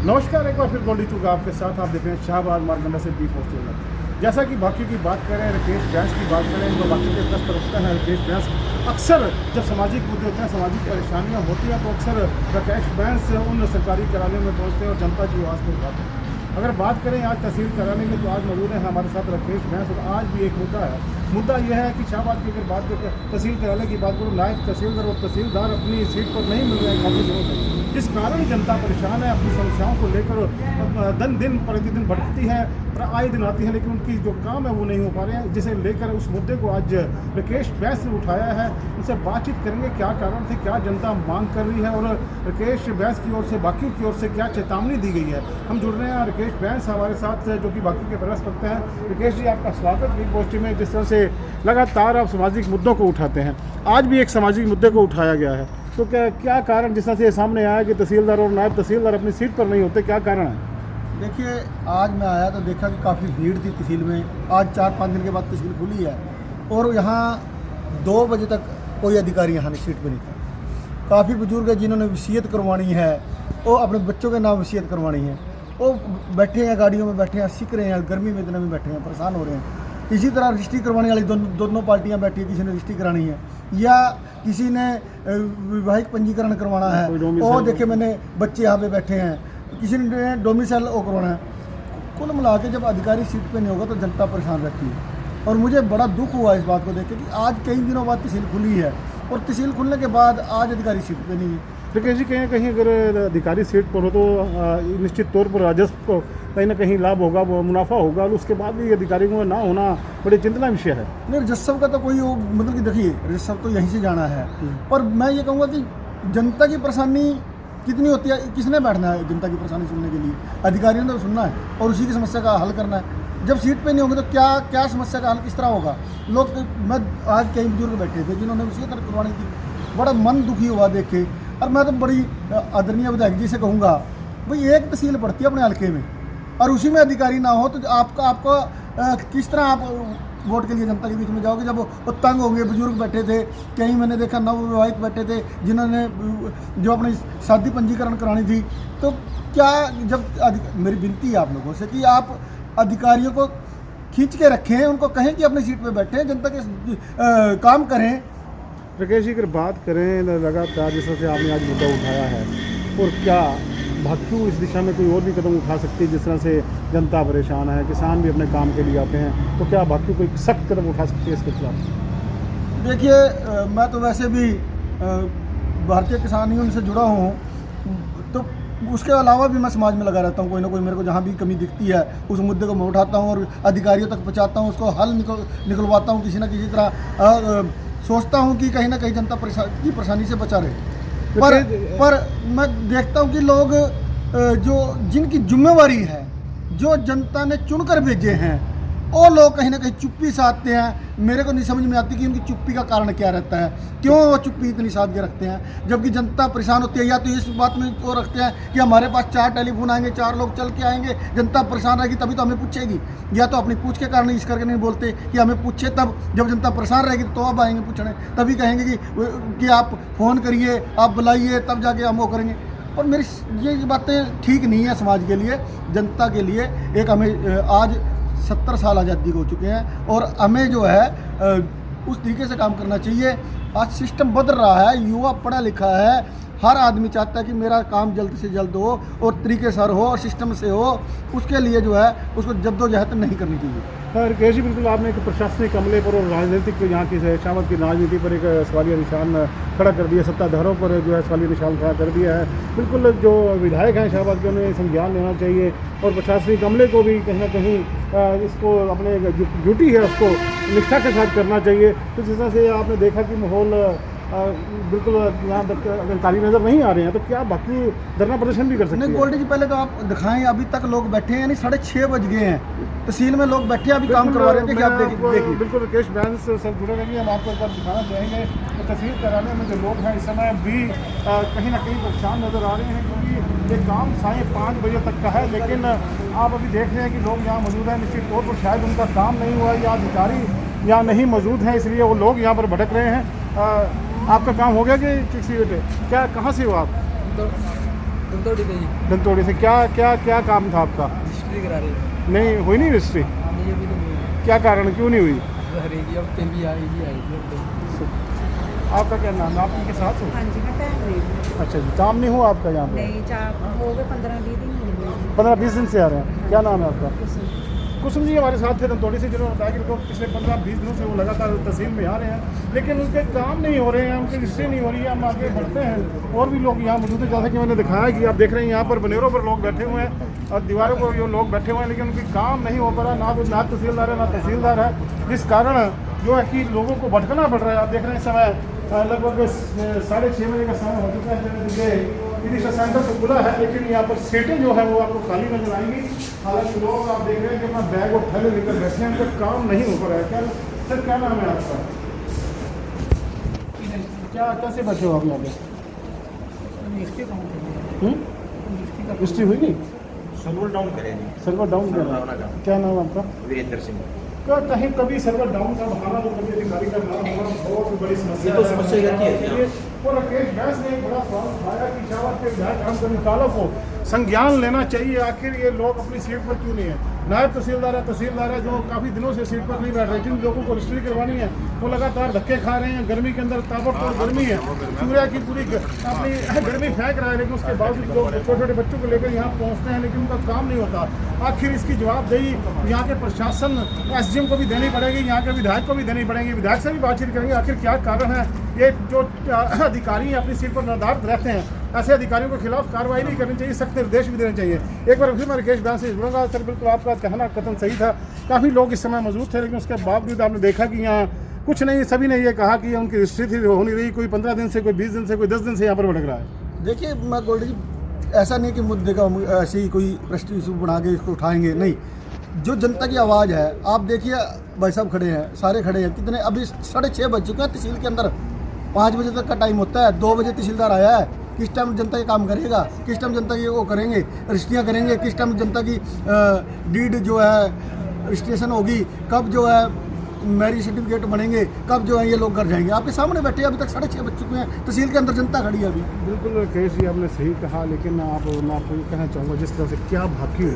नमस्कार, एक बार फिर गोल्डी चूक आपके साथ। आप देख रहे हैं शाहबाद मार्गंडा से बी पोस्ट। जैसा कि बाकी की बात करें, राकेश व्यास की बात करें तो बाकी के दस्त रखता है राकेश व्यास। अक्सर जब सामाजिक मुद्दे होते हैं, सामाजिक परेशानियां होती हैं, तो अक्सर राकेश व्यास उन सरकारी कार्यालयों में पहुंचते हैं और जनता की आवाज़ को उठाते हैं। अगर बात करें आज तहसील कार्यालय की, तो आज मौजूद है हमारे साथ राकेश व्यास। और आज भी एक मुद्दा यह है कि शाहबाद की अगर बात करें, तहसील कार्यालय की बात करूँ, नायब तहसीलदार और तहसीलदार अपनी सीट पर नहीं मिल रहे हैं काफ़ी दिनों से, जिस कारण जनता परेशान है। अपनी समस्याओं को लेकर दिन प्रतिदिन भटकती है, आए दिन आती है, लेकिन उनकी जो काम है वो नहीं हो पा रहे हैं, जिसे लेकर उस मुद्दे को आज राकेश व्यास ने उठाया है। उनसे बातचीत करेंगे, क्या कारण थे, क्या जनता मांग कर रही है और राकेश व्यास की ओर से, बाकियों की ओर से क्या चेतावनी दी गई है। हम जुड़ रहे हैं राकेश व्यास हमारे साथ, जो कि बाकी के प्रयास करते हैं। राकेश जी, आपका स्वागत बिग पोस्ट में। जिस तरह से लगातार आप सामाजिक मुद्दों को उठाते हैं, आज भी एक सामाजिक मुद्दे को उठाया गया है, तो क्या कारण, जिस तरह से सामने आया कि तहसीलदार और नायब तहसीलदार अपनी सीट पर नहीं होते, क्या कारण है? देखिए, आज मैं आया तो देखा कि काफ़ी भीड़ थी तहसील में। आज 4-5 दिन के बाद तहसील खुली है और यहाँ 2 बजे तक कोई अधिकारी यहाँ सीट पे नहीं था। काफ़ी बुजुर्ग है जिन्होंने वसीयत करवानी है, वो अपने बच्चों के नाम वसीयत करवानी है, वो बैठे हैं, गाड़ियों में बैठे हैं, सीख रहे हैं, गर्मी में इतने में बैठे हैं, परेशान हो रहे हैं। इसी तरह रजिस्ट्री करवाने वाली दोनों पार्टियाँ बैठी हैं, किसी ने रजिस्ट्री करानी है या किसी ने वैवाहिक पंजीकरण करवाना है। और देखिए, मैंने बच्चे यहाँ पे बैठे हैं, किसी ने डोमिसाइल वो करवाना है। कुल मिला के जब अधिकारी सीट पे नहीं होगा तो जनता परेशान रहती है। और मुझे बड़ा दुख हुआ इस बात को देख के कि आज कई दिनों बाद तहसील खुली है और तहसील खुलने के बाद आज अधिकारी सीट पे नहीं है। राकेश जी, कहीं ना कहीं अगर अधिकारी सीट पर हो तो निश्चित तौर पर राजस्व को कहीं ना कहीं लाभ होगा, वो मुनाफा होगा, और उसके बाद भी अधिकारियों का ना होना बड़ी चिंता विषय है। नहीं, राजस्व का तो कोई वो मतलब कि देखिए, राजस्व तो यहीं से जाना है, पर मैं ये कहूँगा कि जनता की परेशानी कितनी होती है, किसने बैठना है जनता की परेशानी सुनने के लिए? अधिकारियों ने तो सुनना है और उसी की समस्या का हल करना है। जब सीट पे नहीं होंगे तो क्या समस्या का हल किस तरह होगा? लोग, मैं आज कई बुजुर्ग बैठे थे जिन्होंने उसी तरह करवानी थी, बड़ा मन दुखी हुआ देख के। और मैं तो बड़ी आदरणीय विधायक जी से कहूँगा, भाई एक तहसील पड़ती है अपने हल्के में और उसी में अधिकारी ना हो तो आपको किस तरह आप वोट के लिए जनता के बीच में जाओगे? जब वो तंग होंगे, बुजुर्ग बैठे थे, कहीं मैंने देखा नवविवाहित बैठे थे जिन्होंने जो अपनी शादी पंजीकरण करानी थी। तो क्या, जब मेरी विनती है आप लोगों से कि आप अधिकारियों को खींच के रखें, उनको कहें कि अपनी सीट पे बैठें, जनता के काम करें। राकेश जी, अगर बात करें लगातार जिस तरह से आपने आज मुद्दा उठाया है, और क्या भाजपा इस दिशा में कोई और भी कदम उठा सकती है? जिस तरह से जनता परेशान है, किसान भी अपने काम के लिए आते हैं, तो क्या भाजपा कोई सख्त कदम उठा सकती है इसके खिलाफ? देखिए, मैं तो वैसे भी भारतीय किसान यूनियन से जुड़ा हूँ, तो उसके अलावा भी मैं समाज में लगा रहता हूँ। कोई ना कोई मेरे को जहाँ भी कमी दिखती है उस मुद्दे को मैं उठाता हूँ और अधिकारियों तक पहुँचाता हूँ, उसको हल निकलवाता हूँ किसी ना किसी तरह। सोचता हूँ कि कहीं ना कहीं जनता की परेशानी से बचा रहे। पर मैं देखता हूँ कि लोग जो जिनकी जिम्मेवारी है, जो जनता ने चुनकर भेजे हैं, वो लोग कहीं ना कहीं चुप्पी साधते हैं। मेरे को नहीं समझ में आती कि उनकी चुप्पी का कारण क्या रहता है, क्यों वो चुप्पी इतनी साध के रखते हैं, जबकि जनता परेशान होती है। या तो इस बात में वो रखते हैं कि हमारे पास 4 टेलीफोन आएंगे, 4 लोग चल के आएंगे, जनता परेशान रहेगी तभी तो हमें पूछेगी। या तो अपनी पूछ के कारण इस करके नहीं बोलते कि हमें पूछे, तब जब जनता परेशान रहेगी तो अब आएंगे पूछने, तभी कहेंगे कि आप फ़ोन करिए, आप बुलाइए, तब जाके हम वो करेंगे। और मेरी ये बातें ठीक नहीं है समाज के लिए, जनता के लिए। एक हमें आज 70 साल आज़ादी हो चुके हैं और हमें जो है उस तरीके से काम करना चाहिए। आज सिस्टम बदल रहा है, युवा पढ़ा लिखा है, हर आदमी चाहता है कि मेरा काम जल्द से जल्द हो और तरीके से हो और सिस्टम से हो। उसके लिए जो है उसको जद्दोजहद नहीं करनी चाहिए। राकेश जी, बिल्कुल आपने एक प्रशासनिक अमले पर और राजनीतिक यहाँ की शामत की राजनीति पर एक सवालिया निशान खड़ा कर दिया, सत्ताधारों पर जो है सवालिया निशान खड़ा कर दिया है। बिल्कुल जो विधायक हैं शाहबाद के, उन्हें संज्ञान लेना चाहिए और प्रशासनिक अमले को भी कहीं ना कहीं इसको अपने ड्यूटी है उसको निष्ठा के साथ करना चाहिए। तो जिस तरह से आपने देखा कि माहौल बिल्कुल यहाँ तक अधिकारी नज़र नहीं आ रहे हैं, तो क्या बाकी धरना प्रदर्शन भी कर सकते हैं? नहीं गोल्डी जी, पहले तो आप दिखाएं, अभी तक लोग बैठे हैं, यानी 6:30 बज गए हैं, तहसील में लोग बैठे हैं, अभी काम करवा रहे थे कि आप देखिए। बिल्कुल राकेश व्यास से जुड़े रहिए, हम आपको एक बार दिखाना चाहेंगे तो तहसील कार्यालय में जो लोग हैं इस समय भी कहीं ना कहीं परेशान नज़र आ रहे हैं, क्योंकि ये काम 5:30 बजे तक का है। लेकिन आप अभी देख रहे हैं कि लोग यहाँ मौजूद हैं, निश्चित तौर पर शायद उनका काम नहीं हुआ या अधिकारी यहाँ नहीं मौजूद हैं, इसलिए वो लोग यहाँ पर भटक रहे हैं। आपका काम हो गया कि किसी क्या, कहाँ से हो आप? धनतोड़ी पे जी धनतोड़ी से क्या क्या क्या काम था आपका? हिस्ट्री करा रहे हैं। नहीं हुई नहीं रजिस्ट्री? नहीं अभी तो नहीं हुई। क्या कारण, क्यों नहीं हुई? हरेगी अब पे भी आएगी आएगी। आपका क्या नाम है? आप इनके साथ हो? हाँ जी, मैं पहन रही हूँ। अच्छा जी, काम नहीं हुआ आपका यहाँ पे? नहीं, चार हो गए 15-20 दिन हो गए। 15-20 दिन से आ रहे हैं। क्या नाम है आपका? कुछ कुसुम जी हमारे साथ थे धनतोड़ी से, जिन्होंने बताया कि उनको पिछले 15-20 दिनों से वो लगातार तहसील में आ रहे हैं, लेकिन उनके काम नहीं हो रहे हैं, उनकी रजिस्ट्री नहीं हो रही है। हम आगे बढ़ते हैं, और भी लोग यहाँ मौजूद हैं। जैसा कि मैंने दिखाया कि आप देख रहे हैं यहाँ पर बनेरों पर लोग बैठे हुए हैं और दीवारों पर जो लोग बैठे हुए हैं, लेकिन उनकी काम नहीं हो पा रहा। ना तो ना तहसीलदार है ना तहसीलदार है, जिस कारण जो है कि लोगों को भटकना पड़ रहा है। आप देख रहे हैं इस समय लगभग 6:30 बजे का समय हो चुका है। रिक्शा सेंटर तो खुला है, लेकिन यहाँ पर सीटें जो है वो आपको खाली नजर आएंगी। हालांकि लोग आप देख रहे हैं कि अपना बैग और थैले लेकर बैठे हैं, उनका काम नहीं हो पा रहा है। क्या सर, क्या नाम है आपका? क्या कैसे बैठे हो आप यहाँ पे? रजिस्ट्री हुई नहीं? सर्वर डाउन करेंगे। सर्वर डाउन कर रहा है। क्या नाम है आपका? वीरेंद्र सिंह। कहीं कभी सर्वर डाउन का बहाना तो कभी अधिकारी का नाम होना बहुत बड़ी समस्या ये तो समस्या रहती है। और राकेश व्यास ने एक बड़ा सवाल उठाया कि शाबाश के विधायक काम करने वालों को संज्ञान लेना चाहिए। आखिर ये लोग अपनी सीट पर क्यों नहीं है? नायब तहसीलदार है जो काफ़ी दिनों से सीट पर नहीं बैठ रहे। जिन लोगों को रजिस्ट्री करवानी है वो लगातार धक्के खा रहे हैं। गर्मी के अंदर ताबड़तोड़ गर्मी है, सूर्य की पूरी अपनी गर्मी फेंक रहा है, लेकिन उसके बावजूद लोग छोटे छोटे बच्चों को लेकर यहाँ पहुँचते हैं, लेकिन उनका काम नहीं होता। आखिर इसकी जवाबदेही यहाँ के प्रशासन SDM को भी देनी पड़ेगी, यहाँ के विधायक को भी देनी पड़ेगी। विधायक से भी बातचीत करेंगे आखिर क्या कारण है। ये जो अधिकारी अपनी सीट पर निर्धारित रहते हैं, ऐसे अधिकारियों के खिलाफ कार्रवाई नहीं करनी चाहिए, सख्त निर्देश भी देने चाहिए। एक बार फिर मैं राकेश व्यास से जुड़ूंगा। सर, बिल्कुल आपका कहना कथन सही था, काफ़ी लोग इस समय मौजूद थे, लेकिन उसके बावजूद आपने देखा कि यहाँ कुछ नहीं, सभी ने ये कहा कि उनकी रजिस्ट्री थी हो नहीं रही। कोई 15 दिन से, कोई 20 दिन से, कोई 10 दिन से यहाँ पर भटक रहा है। देखिए, मैं गोल्ड जी ऐसा नहीं कि मुद्दे का ऐसे ही कोई प्रेस्टीज इशू बना के इसको उठाएंगे, नहीं। जो जनता की आवाज़ है, आप देखिए भाई साहब खड़े हैं, सारे खड़े हैं, कितने अभी 6:30 बज चुके हैं तहसील के अंदर। 5 बजे तक का टाइम होता है, 2 बजे तहसीलदार आया है। किस टाइम जनता ये काम करेगा, किस टाइम जनता की वो करेंगे, रजिस्ट्रियाँ करेंगे, किस टाइम जनता की डीड जो है रजिस्ट्रेशन होगी, कब जो है मैरिज सर्टिफिकेट बनेंगे, कब जो है ये लोग घर जाएंगे। आपके सामने बैठे, अभी तक 6:30 बज चुके हैं, तहसील के अंदर जनता खड़ी है अभी। बिल्कुल राकेश जी, आपने सही कहा, लेकिन मैं आपको ये कहना चाहूँगा, जिस तरह से क्या बाकी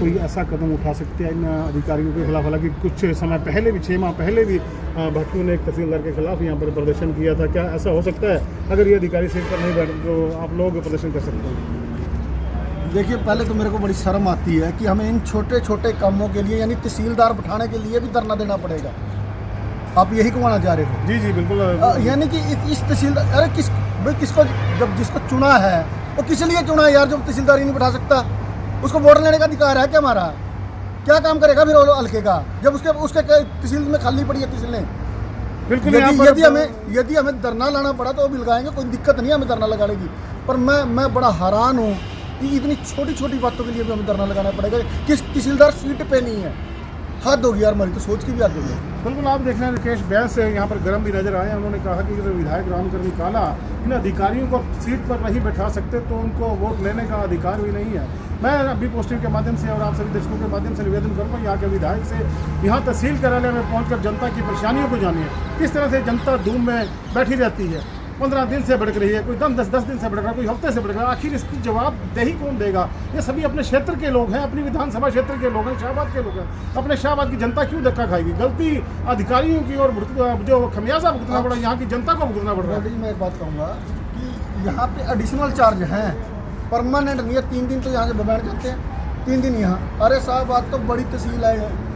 कोई ऐसा कदम उठा सकते हैं इन अधिकारियों के खिलाफ। हालांकि कुछ समय पहले भी, 6 माह पहले भी भाकियों ने एक तहसीलदार के खिलाफ यहाँ पर प्रदर्शन किया था। क्या ऐसा हो सकता है अगर ये अधिकारी सीट पर नहीं बैठे तो आप लोग प्रदर्शन कर सकते हैं? देखिए, पहले तो मेरे को बड़ी शर्म आती है कि हमें इन छोटे छोटे कामों के लिए, यानी तहसीलदार बैठाने के लिए भी धरना देना पड़ेगा। आप यही कहना चाह रहे हो? जी जी बिल्कुल। यानी कि इस तहसीलदार, अरे किसको, जब जिसको चुना है वो किस लिए चुना है यार? जब तहसीलदार ही नहीं बैठा सकता, उसको वोट लेने का अधिकार है क्या हमारा? क्या काम करेगा फिर वो हल्के का, जब उसके तहसील में खाली पड़ी है तहसीलें? बिल्कुल। यदि हमें धरना लाना पड़ा तो वो भी लगाएंगे, कोई दिक्कत नहीं है हमें धरना लगाने की। पर मैं बड़ा हैरान हूँ कि इतनी छोटी छोटी बातों के लिए भी हमें धरना लगाना पड़ेगा। किस तहसीलदार सीट पे नहीं है? हद होगी यार, हमारी तो सोच की भी हद होगी। बिल्कुल। आप देख रहे हैं राकेश व्यास यहाँ पर गर्म भी नजर आए हैं। उन्होंने कहा कि अगर विधायक रामकरणी काला इन अधिकारियों को सीट पर नहीं बैठा सकते तो उनको वोट लेने का अधिकार भी नहीं है। मैं अभी पोस्टिंग के माध्यम से और आप सभी दर्शकों के माध्यम से निवेदन करूँगा यहाँ के विधायक से, यहाँ तहसील कार्यालय में पहुँचकर जनता की परेशानियों को जानिए। किस तरह से जनता धूम में बैठी रहती है, 15 दिन से भटक रही है, कोई 10 दिन से भटक रहा है, कोई हफ्ते से भटक रहा है। आखिर इसकी जवाबदेही कौन देगा? ये सभी अपने क्षेत्र के लोग हैं, अपनी विधानसभा क्षेत्र के लोग हैं, शाहबाद के लोग हैं। अपने शाहबाद की जनता क्यों धक्का खाएगी? गलती अधिकारियों की और जो खमियाजा भुगतना पड़ा यहाँ की जनता को भुगतना पड़ रहा है। मैं एक बात कहूँगा कि यहाँ पे एडिशनल चार्ज हैं, परमानेंट नहीं है। 3 दिन तो यहाँ से बैठ जाते हैं, 3 दिन यहाँ। अरे साहब, बात तो बड़ी तहसील है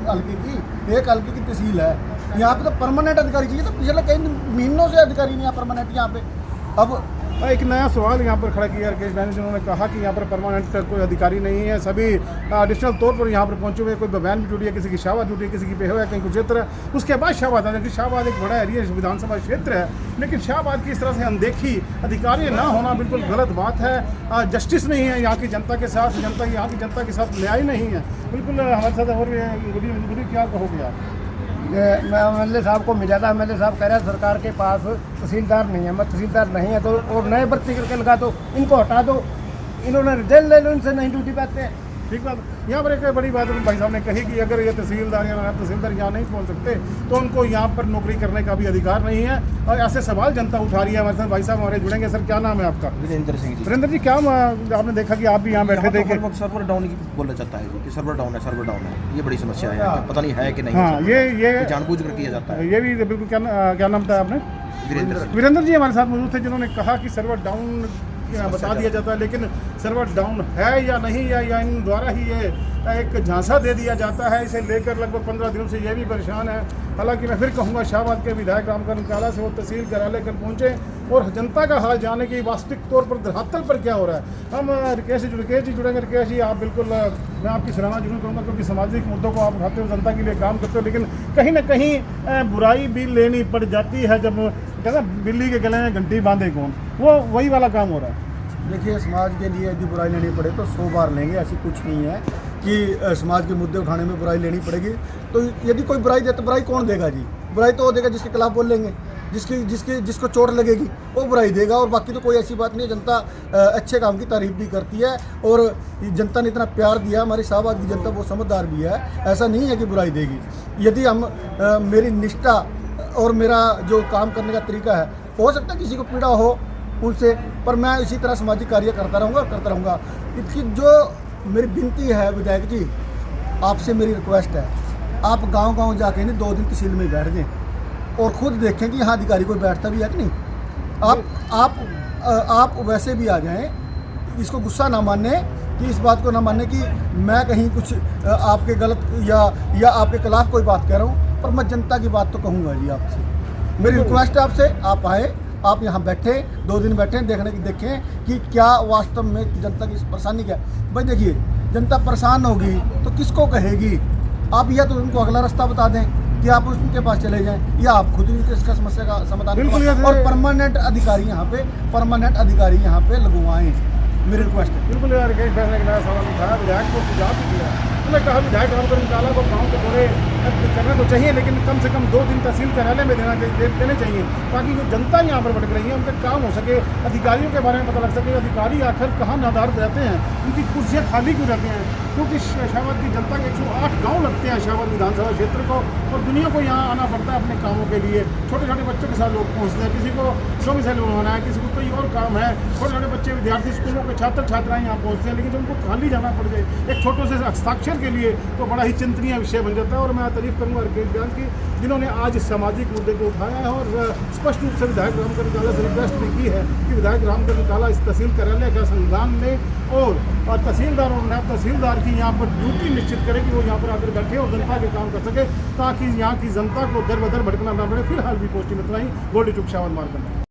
हल्के की, एक हल्के की तहसील है, यहाँ पे तो परमानेंट अधिकारी चाहिए। तो पिछले कई महीनों से अधिकारी नहीं है परमानेंट यहाँ पे। अब एक नया सवाल यहाँ पर खड़ा किया राकेश व्यास, जिन्होंने कहा कि यहाँ पर परमानेंट कोई अधिकारी नहीं है, सभी एडिशनल तौर पर यहाँ पर पहुँचे हुए। कोई वैन भी टूटी है, किसी की शाहबाद टूटी है, किसी की पेहो है, कहीं कुरुक्षेत्र है, उसके बाद शाहबाद है। क्योंकि शाहबाद एक बड़ा एरिया विधानसभा क्षेत्र है, लेकिन शाहबाद की इस तरह से अनदेखी, अधिकारी ना होना बिल्कुल गलत बात है। जस्टिस नहीं है यहाँ की जनता के साथ, यहाँ की जनता के साथ न्याय नहीं है। बिल्कुल हमारे साथ और गुडी क्या कहोगे आप? मैं MLA साहब को मिला था, MLA साहब कह रहे हैं सरकार के पास तहसीलदार नहीं है। मैं तहसीलदार नहीं है तो और नए भर्ती करके लगा दो, इनको हटा दो, इन्होंने रिजल्ट ले लो, इनसे नहीं ड्यूटी पाते हैं। ठीक बात। यहाँ पर एक बड़ी बात भाई साहब ने कही कि अगर ये तहसीलदार या नायब तहसीलदार यहाँ नहीं पहुँच सकते तो उनको यहाँ पर नौकरी करने का भी अधिकार नहीं है। और ऐसे सवाल जनता उठा रही है। हमारे साथ भाई साहब हमारे जुड़ेंगे। सर क्या नाम है आपका? वीरेंद्र सिंह जी। वीरेंद्र जी, क्या आपने देखा कि आप भी यहाँ बैठे थे हर वक्त सर्वर डाउन की बोला जाता है कि सर्वर डाउन है, ये बड़ी समस्या है, पता नहीं है कि नहीं। हाँ, ये जानबूझ कर किया जाता है। ये भी बिल्कुल क्या नाम था आपने? वीरेंद्र जी हमारे साथ मौजूद थे जिन्होंने कहा कि सर्वर डाउन बता दिया जाता है, लेकिन सर्वर डाउन है या नहीं, या इन द्वारा ही ये एक झांसा दे दिया जाता है। इसे लेकर लगभग 15 दिनों से ये भी परेशान है। हालांकि मैं फिर कहूँगा शाहबाद के विधायक रामकरण काला से वो तहसील कार्यालय कल पहुँचे और जनता का हाल जाने की वास्तविक तौर पर धरातल पर क्या हो रहा है। हम रिकेश जी जुड़ेंगे। रिकेश जी, आप बिल्कुल, मैं आपकी सराहना जरूर करूँगा क्योंकि सामाजिक मुद्दों को आप उठाते हो, जनता के लिए काम करते हो, लेकिन कहीं ना कहीं बुराई भी लेनी पड़ जाती है। जब कहते बिल्ली के गले में घंटी बांधे कौन, वो वही वाला काम हो रहा है। देखिए, समाज के लिए यदि बुराई लेनी पड़े तो 100 बार लेंगे। ऐसी कुछ नहीं है कि समाज के मुद्दे उठाने में बुराई लेनी पड़ेगी। तो यदि कोई बुराई दे तो बुराई कौन देगा जी? बुराई तो वो देगा जिसके खिलाफ बोल लेंगे, जिसको चोट लगेगी वो बुराई देगा। और बाकी तो कोई ऐसी बात नहीं है। जनता अच्छे काम की तारीफ भी करती है और जनता ने इतना प्यार दिया। हमारी शाहबाद की जनता बहुत समझदार भी है, ऐसा नहीं है कि बुराई देगी। यदि हम मेरी निष्ठा और मेरा जो काम करने का तरीका है, हो सकता है किसी को पीड़ा हो उनसे, पर मैं इसी तरह सामाजिक कार्य करता रहूँगा। इसकी जो मेरी विनती है विधायक जी, आपसे मेरी रिक्वेस्ट है, आप गांव-गांव जाके नहीं 2 दिन तहसील में बैठ जाएं और खुद देखें कि यहाँ अधिकारी कोई बैठता भी है कि नहीं। आप वैसे भी आ जाएं, इसको गुस्सा ना माने कि इस बात को ना माने कि मैं कहीं कुछ आपके गलत या आपके खिलाफ कोई बात कह रहा हूँ, पर मैं जनता की बात तो कहूँगा जी आपसे। मेरी रिक्वेस्ट है आपसे, आप आए, आप यहाँ बैठे 2 दिन बैठे देखें कि क्या वास्तव में जनता की परेशानी क्या है। भाई देखिए, जनता परेशान होगी तो किसको कहेगी? आप या तो उनको अगला रास्ता बता दें कि आप उनके पास चले जाएं, या आप खुद ही इसका समस्या का समाधान करें और परमानेंट अधिकारी यहाँ पे लगवाएं। मेरी रिक्वेस्ट है। बिल्कुल यार, रिकेश भाई ने एक नया सवाल उठाया, विधायक को सुझाव भी दिया। उन्होंने कहा विधायक रामकरण काला को गाँव के दौरे करने को चाहिए, लेकिन कम से कम 2 दिन तहसील कार्यालय में देने चाहिए ताकि जो जनता यहाँ पर भटक रही है उनके काम हो सके, अधिकारियों के बारे में पता लग सके। अधिकारी आखिर कहाँ नादार रहते हैं, उनकी कुर्सियाँ खाली क्यों रहती हैं? क्योंकि शाहबाद की जनता के 108 गाँव लगते हैं शाहबाद विधानसभा क्षेत्र को, और दुनिया को यहाँ आना पड़ता है अपने कामों के लिए। छोटे छोटे बच्चों के साथ लोग पहुँचते हैं, किसी को डोमिसाइल बनवाना है, किसी को कोई और काम है। छोटे छोटे बच्चे, विद्यार्थी, स्कूलों के छात्र छात्राएं यहाँ पहुँचते हैं, लेकिन जब उनको खाली जाना पड़ जाए एक छोटे से हस्ताक्षर के लिए तो बड़ा ही चिंतनीय विषय बन जाता है। और मैं तारीफ करूँगा रिकेश ब्यास की, जिन्होंने आज सामाजिक मुद्दे को उठाया है और स्पष्ट रूप से विधायक रामकरण काला से रिक्वेस्ट भी की है कि विधायक रामकरण काला इस तहसील कार्यालय का संविधान में और तहसीलदार और नायब तहसीलदार की यहाँ पर ड्यूटी निश्चित करें कि वो यहाँ पर आकर बैठे और जनता के काम कर सके, ताकि यहाँ की जनता को दर बदर भटकना ना पड़े। फिलहाल भी पोस्टिंग इतना ही। गोल्डी चुक शाहबाद मार्केट।